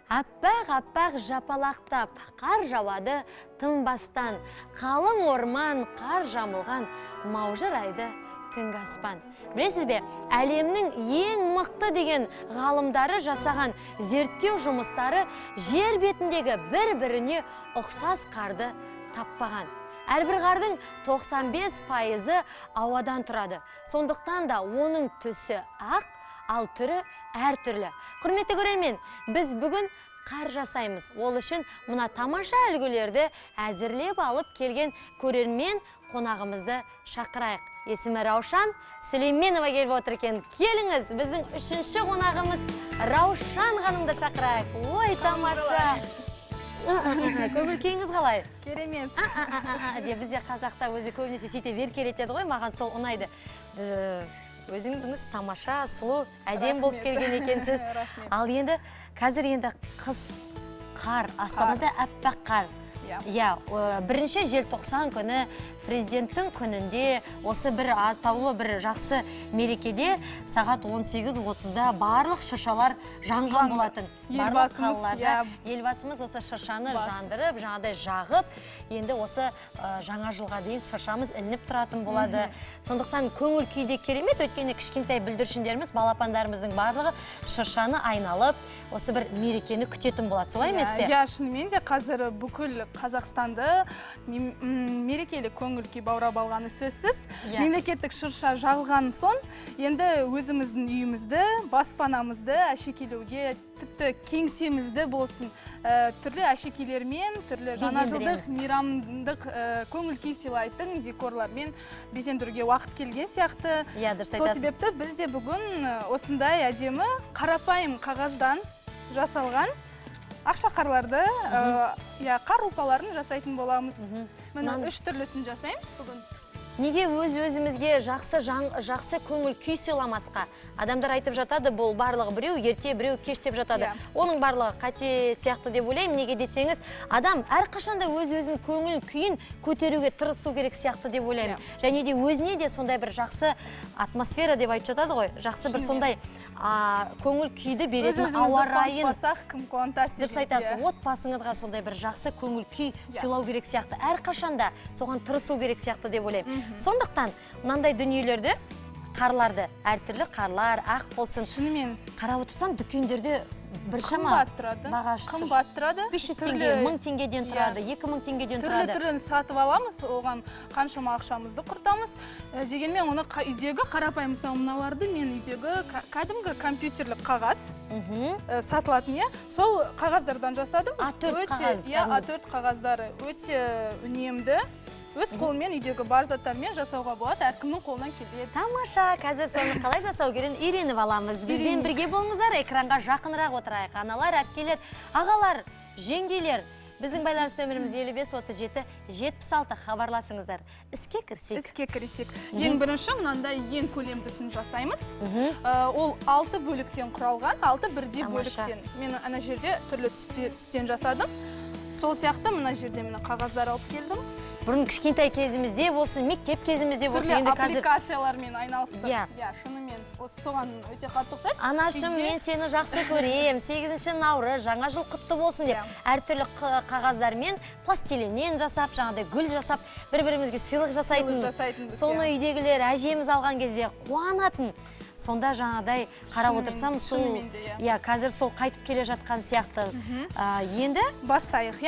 Аппақ жапалақтап, қар жауады тынбастан, қалың орман қар жамылған, маужырайды түнгі аспан. Білесіз бе, әлемнің ең мықты деген ғалымдары жасаған зерттеу жұмыстары жер бетіндегі бір-біріне ұқсас қарды таппаған. Әрбір қардың 95% ауадан тұрады. Сондықтан да оның түсі ақ, ал түрі әртүрлі. Құрметті көрермен, біз бүгін қар жасаймыз. Ол үшін мұна тамаша үлгілерді әзірлеп алып келген көрермен қонағымызды шақырайық. Есімі Раушан Сүлейменова келіп отыр екен. Келіңіз, біздің үшінші қонағымыз Раушан ханымды шақырайық. Ой, тамаша! Көңіл-күйіңіз қалай? Керемет. Бізде қазақта өзі көбінесе сөйте еркелетеді ғой, маған сол ұнайды. Өзіңіз тамаша, сұлу, әдем болып келген екенсіз. Ал енді, қазір енді қыс, қар, Астанада аппақ қар. Бірінші желтоқсан күні президенттің күнінде осы бір атаулы бір жақсы мерекеде сағат 18:30-да барлық шыршалар жанған болатын. Барлық қалаларда елбасымыз осы шыршаны жандырып, жаңадай жағып, енді осы жаңа жылға дейін шыршамыз ілініп тұратын болады. Сондықтан көңіл күйде керемет, өткенде кішкентай бүлдіршіндеріміз, балапандарымыздың барлығы шыршаны айналып, осы бір мерекені күтетін болады. Солай емес пе? Шынымен де қазір бүкіл Қазақстанды мерекелік көңіл күй баурап алғаны сөзсіз. Мемлекеттік шырша жағылған соң, енді өзіміздің үйімізді, баспанамызды әшекейлеуге, тіпті кеңсемізді болсын, түрлі әшекейлермен, түрлі жаңа жылдық, мейрамдық көңіл күй сыйлайтын декорлармен безендіруге уақыт келген сияқты. Сол себепті бізде бүгін осындай әдемі қарапайым қағаздан жасалған ақша қарларды, қар ұлпаларын жасайтын боламыз. Мына 3 түрлісін жасаймыз бүгін. Неге өз-өзімізге жақсы көңіл күй сыйламасқа? Адамдар айтып жатады, бұл барлығы біреу ерте, біреу кеш деп жатады. Оның барлығы қате сияқты деп ойлаймын. Неге десеңіз, адам әрқашанда өз-өзінің көңіл күйін көтеруге тырысу керек сияқты деп ойлаймын. Және де өзіне де сондай бір жақсы атмосфера деп айтып жатады ғой. Жақсы бір сондай көңіл күйді беретін ауа райын. Кім қуантады дұрыс айтасыз, отбасыңызға сондай бір жақсы көңіл күй сыйлау керек сияқты. Әрқашанда соған тырысу керек сияқты деп ойлаймын. Сондықтан мынандай дүниелерді, қарларды, әртүрлі қарлар, ақ болсын, шынымен қарап отырсам, дүкендерде біршама бағасы қымбат тұрады. 500 теңге, 1000 теңгеден тұрады, 2000 теңгеден тұрады. Түрлі-түрліні сатып аламыз, оған қаншама ақшамызды құртамыз. Дегенмен оны үйдегі қарапайым мыналарды мен үйдегі кәдімгі компьютерлік қағаз сатылатын, сол қағаздардан жасадым. A4 қағаздары өте үнемді. Өз қолмен үйдегі бар заттармен жасауға болады, әркімнің қолынан келеді. Тамаша, қазір соны қалай жасау керін үйреніп аламыз. Бізбен бірге болыңыздар, экранға жақынырақ отырайық. Аналар, әпкелер, ағалар, жеңгелер. Біздің байланыс нөміріміз 55-37-76, хабарласыңыздар. Іске кірсек. Ең бірінші мынандай ең көлемдісін жасаймыз. Ол 6 бөліктен құралған, 6 бірдей бөліктен. Мен ана жерде түрлі түстен жасадым. Сол сияқты мына жерде мені қағаздар алып келдім. Бұрын кішкентай кезімізде болсын, мектеп кезімізде болсын, түрлі аппликациялармен айналыстық. Шынымен, соған өте қатты ұқсайды. Анашым, мен сені жақсы көрем, 8-ші наурыз, жаңа жыл құтты болсын деп, әртүрлі қағаздармен пластилиннен жасап, жаңағыдай гүл жасап, бір-бірімізге сыйлық жасайтынбыз. Соны үйдегілер әжеміз алған кезде қуанатын. Сонда жаңағыдай қарап отырсам, қазір сол қайтып келе жатқан сияқты. Енді бастайық,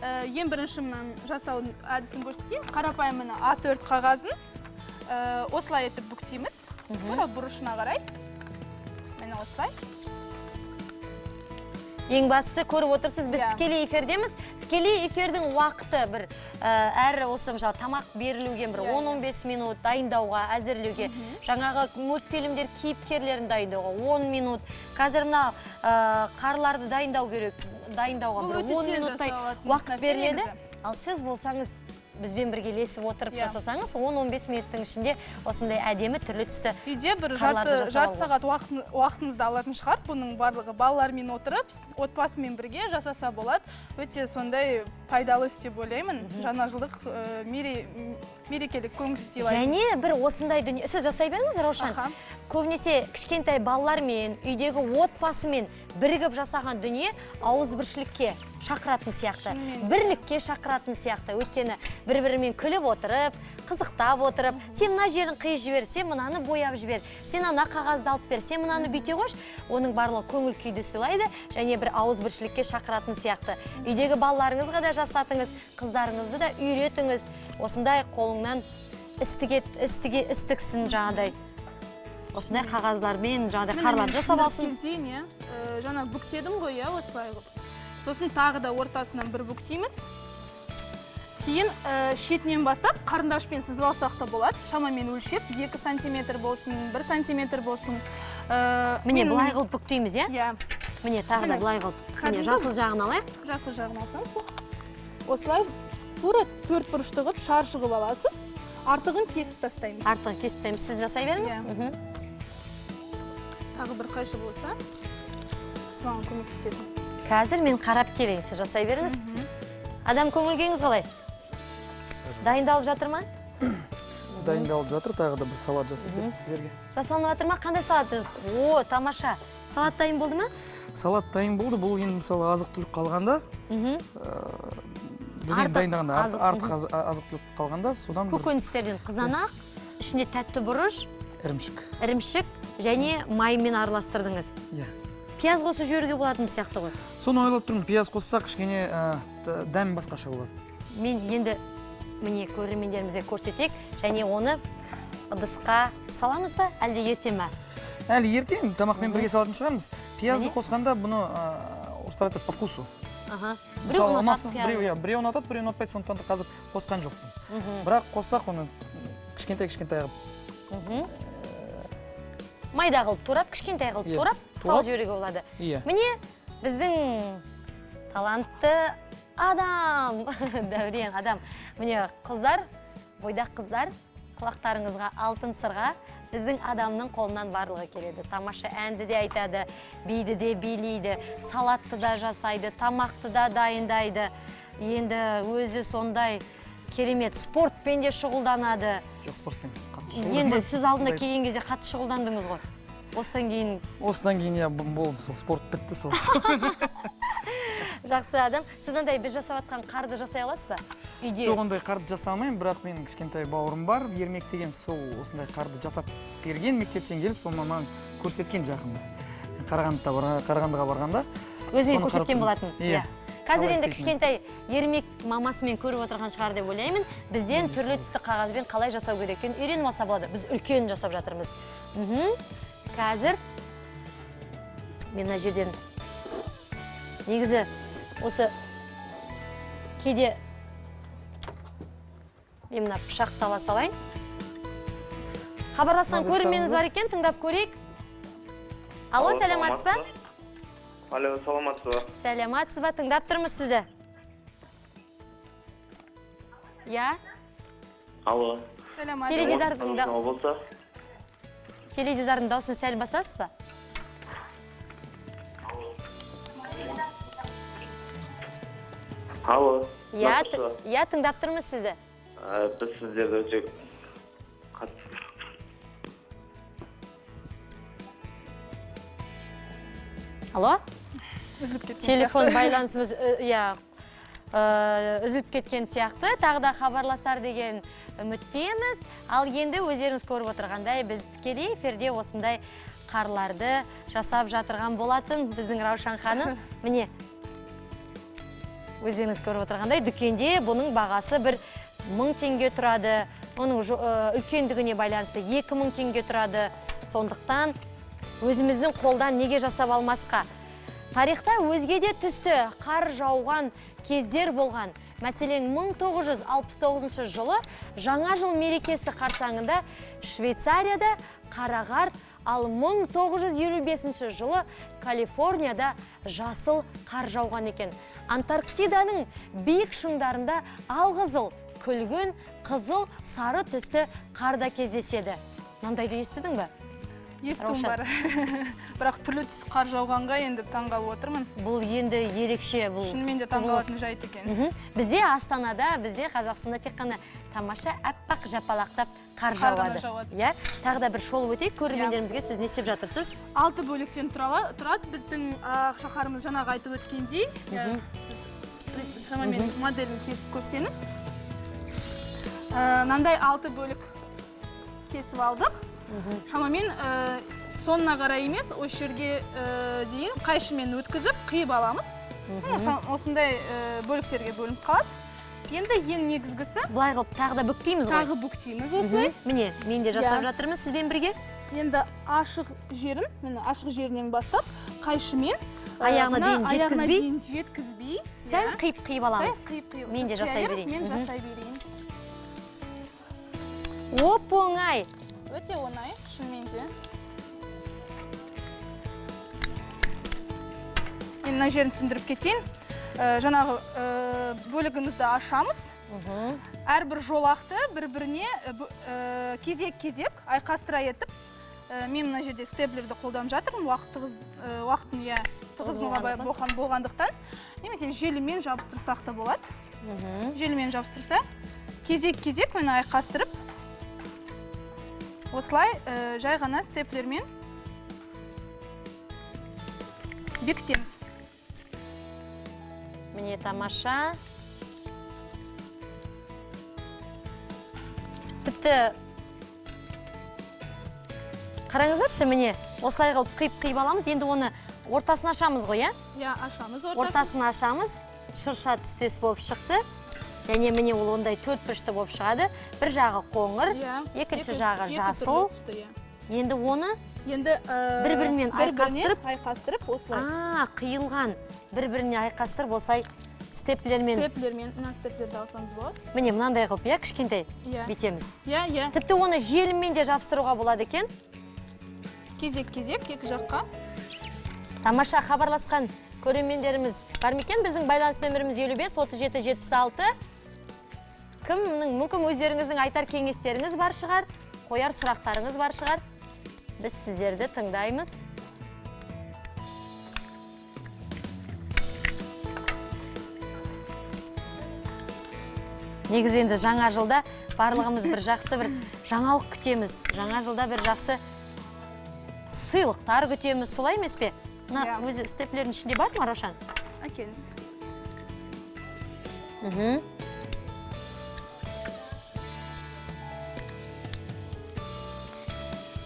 ең бірінші жасау әдісін көрсетейін. Қарапайым A4 қағазын осылай етіп бүктейміз. Бұрышына қарай. Мені осылай. Ең бастысы көріп отырсыз, біз тікелей эфирдеміз. Тікелей эфирдің уақыты бір әрі осы тамақ берілуге 10-15 минут дайындауға, әзірлеуге, жаңағы мультфильмдер кейіпкерлерін дайындауға 10 минут. Қазір мына қарларды дайындауға 10 минуттай уақыт беріледі. Ал сіз болсаңыз, бізбен бірге лесіп отырып жасасаңыз, 10-15 минуттың ішінде осындай әдемі түрлі түсті үйде бір жарты сағат уақытыңызды алатын шығар. Бұның барлығы балалармен отырып, отбасымен бірге жасаса болады. Өте сондай пайдалы іс деп ойлаймын. Жаңа жылдық мерекелік көңіл сыйлайды. Және бір осындай дүние, сіз жасай беріңіз, Раушан. Көбінесе кішкентай балалармен, үйдегі отбасымен бірігіп жасаған дүние ауызбіршілікке шақыратын сияқты, бірлікке шақыратын сияқты. Өйткені бір-бірімен күліп отырып, қызықтап отырып, сен мына жерін қиып жібер, сен мынаны бояп жібер, сен ана қағазды алып бер, сен мынаны бүйте қош, оның барлығы көңіл күйді сыйлайды, және бір ауызбіршілікке шақыратын сияқты. Үйдегі балаларыңызға да жасатыңыз, қыздарыңызды да үйретіңіз. Осындай қолыңнан істіксін жаңадай. Осындай қағаздармен жаңадай қарлар жасап алсын. Жаңа бүктедім ғой, осылай қылып. Сосын тағы да ортасынан бір бүктейміз. Кейін шетінен бастап қарындашпен сызып алсақ та болады. Шамамен өлшеп 2 сантиметр болсын, 1 сантиметр болсын. Міне бұлай қылып бүктейміз, иә? Міне тағы да бұлай қылып. Міне жасыл жағын алайық. Жасыл жағын алсаңыз. Осылай тура 4 бұрышты қылып шаршы қылып аласыз. Артығын кесіп тастаймыз. Артығын кесіп тастаймыз. Сіз жасай беріңіз. Тағы бір қайшы болса, сіз маған көмектесетін. Қазір мен қарап келейін, сіз жасай беріңіз. Адам көңіл-күйіңіз қалай? Дайындалып жатыр ма? Дайындалып жатыр, тағы да бір салат жасап беріп сіздерге. Жасалынып жатыр ма? Қандай салатыңыз? О, тамаша. Салат дайын болды ма? Салат дайын болды. Бұл енді мысалы азық-түлік қалғанда, дайындағанда артық азық-түлік қалғанда, содан көкөністерден қызанақ, ішінде тәтті бұрыш, ірімшік және маймен араластырдыңыз. Иә. Пияз қосып жіберуге болатын сияқты ғой. Соны ойлап тұрмын, пияз қоссақ кішкене дәм басқаша болады. Мен енді міне көрермендерімізге көрсетейік, және оны ыдысқа саламыз ба, әлде ерте ме? Әлі ерте, тамақпен бірге салатын шығармыз. Пиязды қосқанда бұны орыстар айтады по вкусу. Біреу ұнатады пиязды. Біреу ұнатады, біреу ұнатпайды, сондықтан да қазір қосқан жоқпын. Бірақ қоссақ оны кішкентай қылып. Майда қылып турап, кішкентай қылып турап, салып жіберуге болады. Міне біздің талантты адам, Дәурен адам. Міне қыздар, бойдақ қыздар, құлақтарыңызға алтын сырға біздің адамның қолынан барлығы келеді. Тамаша әнді де айтады, биді де билейді, салатты да жасайды, тамақты да дайындайды. Енді өзі сондай керемет спортпен де шұғылданады. Жоқ, спортпен. Енді сіз алдында келген кезде қатты шұғылдандыңыз ғой. Осыдан кейін болды, спорт бітті сол. Жақсы адам. Сіз мынандай біз жасап атқан қарды жасай аласыз ба? Жоқ, ондай қарды жасамаймын, бірақ менің кішкентай бауырым бар, Ермек деген, сол осындай қарды жасап берген, мектептен келіп, сол маман көрсеткен жақында. Қарағандыға барғанда. Өзіңе көрсеткен болатын. Иә. Қазір енді кішкентай Ермек мамасымен көріп отырған шығар деп ойлаймын. Бізден түрлі түсті қағазбен қалай жасау керек екенін үйреніп алса болады. Біз үлкен жасап жатырмыз. Қазір мен мына жерден негізі осы кейде мен мына пышақты ала салайын. Хабарласқан көрерменіңіз бар екен, тыңдап көрейік. Алло, сәлематсыз ба? Алло, саламатсыз ба? Сәлематсыз ба, тыңдап тұрмыз сізді. Я? Алло. Теледидардың дауысын сәл басасыз ба? Алло. Я, тыңдап тұрмыз сізді. Біз сіздерді өте қатысыз. Алло? Телефон байланысымыз үзіліп кеткен сияқты. Тағы да хабарласар деген үміттеміз. Ал енді өздеріңіз көріп отырғандай, біз тікелей эфирде осындай қарларды жасап жатырған болатын біздің Раушан ханым. Міне, өздеріңіз көріп отырғандай, дүкенде бұның бағасы бір 1000 теңге тұрады. Оның үлкендігіне байланысты 2000 теңге тұрады. Сондықтан өзіміздің қолдан неге жасап алмасқа? Тарихта өзге де түсті қар жауған кездер болған. Мәселен, 1969 жылы жаңа жыл мерекесі қарсаңында Швейцарияда қарағар, ал 1955 жылы Калифорнияда жасыл қар жауған екен. Антарктиданың биік шыңдарында алқызыл, күлгін, қызыл, сары түсті қарда кездеседі. Мынандайды естідің бе? естуім бар. Бірақ түрлі түс қар жауғанға енді таңғалып отырмын. Бұл енді ерекше, бұл шынымен де таңғалатын жайт екен. Бізде Астанада, бізде Қазақстанда тек қана тамаша аппақ жапалақтап қар жауады. Иә, тағы да бір шолып өтейік, көрермендерімізге сіз не істеп жатырсыз? 6 бөліктен тұрады. Біздің шаһарымыз жаңағы айтып өткендей. Сіз шамамен моделін кесіп көрсеңіз. Мынандай 6 бөлік кесіп алдық. Шамамен соңына қарай емес, осы жерге дейін қайшымен өткізіп, қиып аламыз. Осындай бөліктерге бөлініп қалады. Енді ең негізгісі былай қылып тағы да бүктейміз ғой. Тағы бүктейміз осылай. Міне, мен де жасап жатырмыз сізбен бірге. Енді ашық жерінен бастап, қайшымен аяғына дейін жеткізбей, сәл қиып аламыз. Мен де жасай берейін. Мен жасай берейін. Оп, оңай. Өте оңай, шынымен де. Мен мына жерін түсіндіріп кетейін. Жаңағы бөлігімізді ашамыз. Әрбір жолақты бір-біріне кезек-кезек айқастыра етіп, мен мына жерде степлерді қолданып жатырмын, уақытын тығызынуға болғандықтан. Немесе желімен жабыстырсақ та болады. Желімен жабыстырса, кезек-кезек мені айқастырып, осылай жай ғана степлермен бекітеміз. Міне тамаша. Тіпті қараңыздаршы, міне осылай қылып қиып аламыз. Енді оны ортасын ашамыз ғой, иә? Иә, ашамыз ортасын ашамыз. Шырша түстес болып шықты. Және міне ол ондай төрт бұрышты болып шығады. Бір жағы қоңыр, екінші жағы жасыл. Енді оны бір-бірімен айқастырып, осылай. Қиылған. Бір-біріне айқастырып, осылай степлермен. Мына степлерді алсаңыз болады. Міне, мынандай қылып, иә, кішкентай бетеміз. Иә. Тіпті оны желіммен де жабыстыруға болады екен. Кезек-кезек, екі жаққа. Тамаша, хабарласқан көрермендеріміз бар ма екен? Біздің байланыс нөміріміз 55-37-76. Кімнің мүмкін өздеріңіздің айтар кеңестеріңіз бар шығар, қояр сұрақтарыңыз бар шығар. Біз сіздерді тыңдаймыз. Негізі енді жаңа жылда барлығымыз бір жақсы бір жаңалық күтеміз. Жаңа жылда бір жақсы сыйлықтар күтеміз, солай емес пе? Мына өзі степлердің ішінде бар ма, Рошан? Әкеліңіз.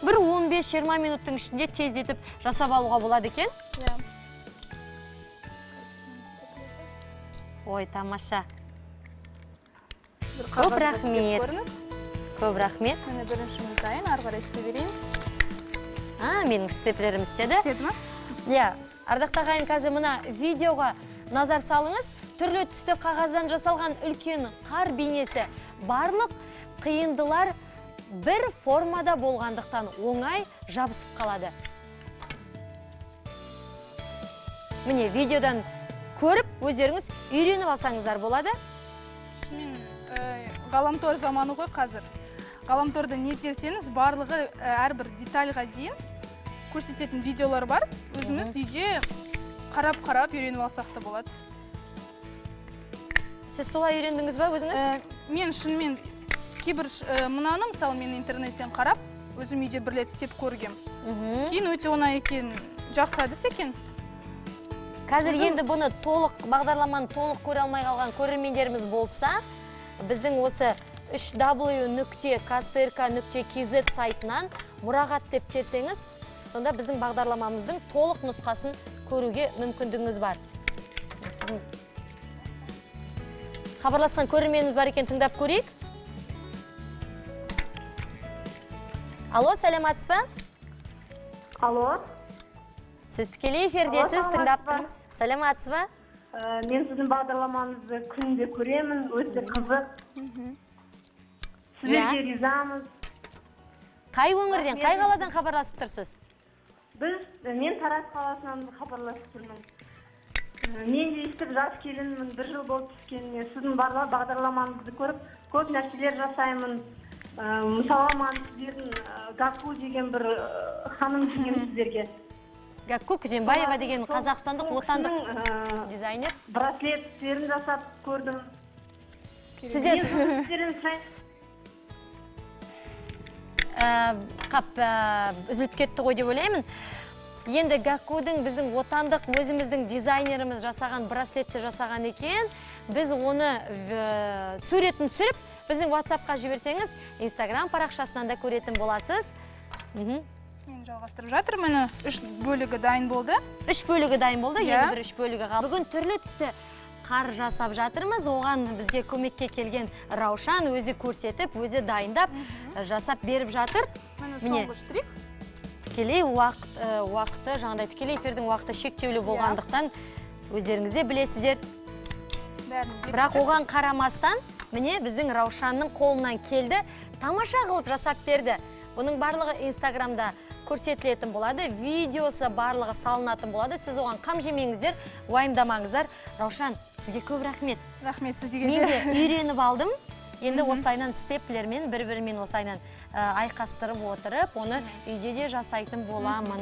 Бір 15-20 минуттың ішінде тездетіп жасап алуға болады екен? Ой, тамаша. Көп рахмет. Көп рахмет. Мені біріншіміз дайын, арғара істей берейін. Менің степлерім істеді. Істеді ма? Иә, ардақтағы ағайын, қазір мына видеоға назар салыңыз. Түрлі түсті қағаздан жасалған үлкен қар бейнесі. Барлық қиындылар бір формада болғандықтан оңай жабысып қалады. Міне, видеодан көріп, өздеріңіз үйреніп алсаңыздар болады. Ғаламтор заманы ғой қазір. Ғаламторда не терсеңіз, барлығы әрбір детальға дейін көрсететін видеолар бар. Өзіміз үйде қарап-қарап үйреніп алсақ та болады. Сіз солай үйрендіңіз ба өзіңіз? Мен шынымен кейбір мұнаны, мысалы, мен интернеттен қарап, өзім үйде бір рет істеп көргем. Кейін өте оңай екен, жақсы әдіс екен. Қазір енді бұны бағдарламаны толық көре алмай қалған көрермендеріміз болса, біздің осы www.kstrk.kz сайтынан мұрағат деп терсеңіз, сонда біздің бағдарламамыздың толық нұсқасын көруге мүмкіндігіңіз бар. Хабарласқан көрерменіміз бар екен, тыңдап көрейік. Алло, сәлематсыз ба? Алло. Сіз тікелей эфирдесіз, тыңдап тұрмыз. Сәлематсыз ба? Мен сіздің бағдарламаңызды күнде көремін, өте қызық. Сіздерге ризамыз. Қай өңірден, қай қаладан хабарласып тұрсыз? Мен Тараз қаласынан хабарласып тұрмын. Мен де естіп жас келінмін, бір жыл болып түскеніне. Сіздің бағдарламаңызды көріп, көп нәрселер жасаймын. мысалы маған сіздердің Гаку деген бір ханым деген сіздерге. Гакку Күзембаева деген қазақстандық отандық дизайнер. Браслеттерін жасап көрдім. Сіздер үзіліп кетті ғой деп ойлаймын. Енді Гаккудың біздің отандық өзіміздің дизайнеріміз жасаған браслетті жасаған екен. Біз оны суретін түсіріп, біздің WhatsApp-қа жіберсеңіз, Instagram парақшасынан да көретін боласыз. Мен жалғастырып жатыр, мені 3 бөлігі дайын болды. 3 бөлігі дайын болды, енді бір 3 бөлігі қалды. Бүгін түрлі түсті қар жасап жатырмыз. Оған бізге көмекке келген Раушан өзі көрсетіп, өзі дайындап, жасап беріп жатыр. Мені соңғы штрих. Тікелей уақыты, жаңағыдай тікелей эфирдің уақыты шектеулі болғандықтан өздеріңіз де білесіздер. Бірақ оған қарамастан, міне біздің Раушанның қолынан келді, тамаша қылып жасап берді. Бұның барлығы Инстаграмда көрсетілетін болады, видеосы барлығы салынатын болады. Сіз оған қам жемеңіздер, уайымдамаңыздар. Раушан, сізге көп рахмет. Рахмет сізге. Мен де үйреніп алдым. Енді осайнан степлермен бір-бірімен осайнан айқастырып отырып, оны үйде де жасайтын боламын.